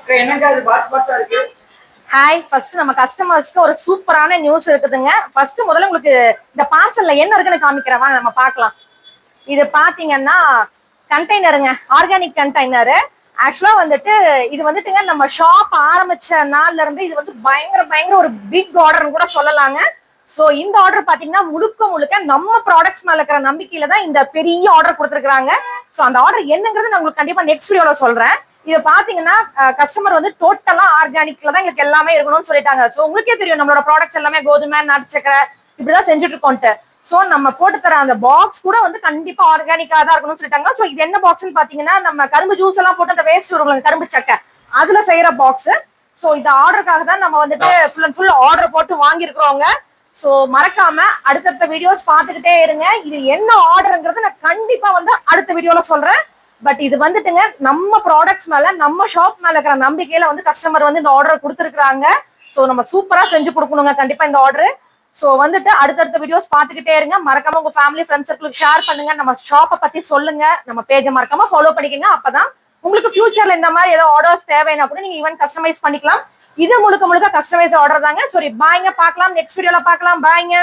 என்னங்க அது பாக்ஸ் பாக்ஸா இருக்கு? ஹாய், ஃபர்ஸ்ட் நம்ம கஸ்டமர்ஸ்க்கு ஒரு சூப்பரான நியூஸ் இருக்குதுங்க. ஃபர்ஸ்ட் முதல்ல உங்களுக்கு இந்த பார்சல்ல என்ன இருக்குன்னு காமிக்கிறேன், வாங்க நம்ம பார்க்கலாம். இது பாத்தீங்கன்னா கண்டெய்னருங்க, ஆர்கானிக் கண்டெய்னரு. ஆக்சுவலா வந்துட்டு இது வந்துட்டுங்க நம்ம ஷாப் ஆரம்பிச்ச நாள்ல இருந்து இது வந்து பயங்கர ஒரு பிக் ஆர்டர்னு கூட சொல்லலாங்க. சோ இந்த ஆர்டர் பாத்தீங்கன்னா முழுக்க நம்ம ப்ராடக்ட்ஸ் மேல இருக்கிற நம்பிக்கையில தான் இந்த பெரிய ஆர்டர் கொடுத்துருக்காங்க. சோ அந்த ஆர்டர் என்னங்கிறது நான் உங்களுக்கு கண்டிப்பா நெக்ஸ்ட் வீடியோல சொல்றேன். இத பாத்தீங்கன்னா கஸ்டமர் வந்து டோட்டலா ஆர்கானிக்ல தான் எங்களுக்கு எல்லாமே இருக்கணும்னு சொல்லிட்டாங்க. சோ உங்களுக்கே தெரியும் நம்மளோட ப்ராடக்ட்ஸ் எல்லாமே கோதுமை, நாட்டு சக்கரை இப்படிதான் செஞ்சுட்டு இருக்கோம்ட்டு. சோ நம்ம போட்டு தர அந்த பாக்ஸ் கூட வந்து கண்டிப்பா ஆர்கானிக்கா தான் இருக்கணும்னு சொல்லிட்டாங்க. சோ இது என்ன பாக்ஸ்னு பாத்தீங்கன்னா நம்ம கரும்பு ஜூஸ் எல்லாம் போட்டு அந்த வேஸ்ட் வரும் கரும்பு சக்கை அதுல செய்யற பாக்ஸ். சோ இந்த ஆர்டருக்காக தான் நம்ம வந்துட்டு ஃபுல் அண்ட் ஃபுல் ஆர்டர் போட்டு வாங்கியிருக்கிறோங்க. சோ மறக்காம அடுத்தடுத்த வீடியோஸ் பாத்துக்கிட்டே இருங்க. இது என்ன ஆர்டர்ங்கிறது நான் கண்டிப்பா வந்து அடுத்த வீடியோல சொல்றேன். பட் இது வந்துட்டுங்க நம்ம ப்ராடக்ட்ஸ் மேல நம்ம ஷாப் மேல இருக்கிற நம்பிக்கையில வந்து கஸ்டமர் வந்து இந்த ஆர்டர் கொடுத்துருக்காங்க. சோ நம்ம சூப்பரா செஞ்சு கொடுக்கணுங்க கண்டிப்பா இந்த ஆர்டர். சோ வந்துட்டு அடுத்தடுத்த வீடியோஸ் பாத்துக்கிட்டே இருங்க. மறக்காம உங்க ஃபேமிலி ஃப்ரெண்ட்ஸ் சர்க்கிளுக்கு ஷேர் பண்ணுங்க. நம்ம ஷாப்பை பத்தி சொல்லுங்க. நம்ம பேஜை மறக்காம ஃபாலோ பண்ணிக்கங்க. அப்பதான் உங்களுக்கு ஃபியூச்சர்ல இந்த மாதிரி ஏதோ ஆர்டர்ஸ் தேவைன்னா கூட நீங்க ஈவன் கஸ்டமைஸ் பண்ணிக்கலாம். இது முழுக்க கஸ்டமைஸ் ஆர்டர் தாங்க. சரி பாய்ங்க, பார்க்கலாம் நெக்ஸ்ட் வீடியோல பார்க்கலாம். பாய்ங்க.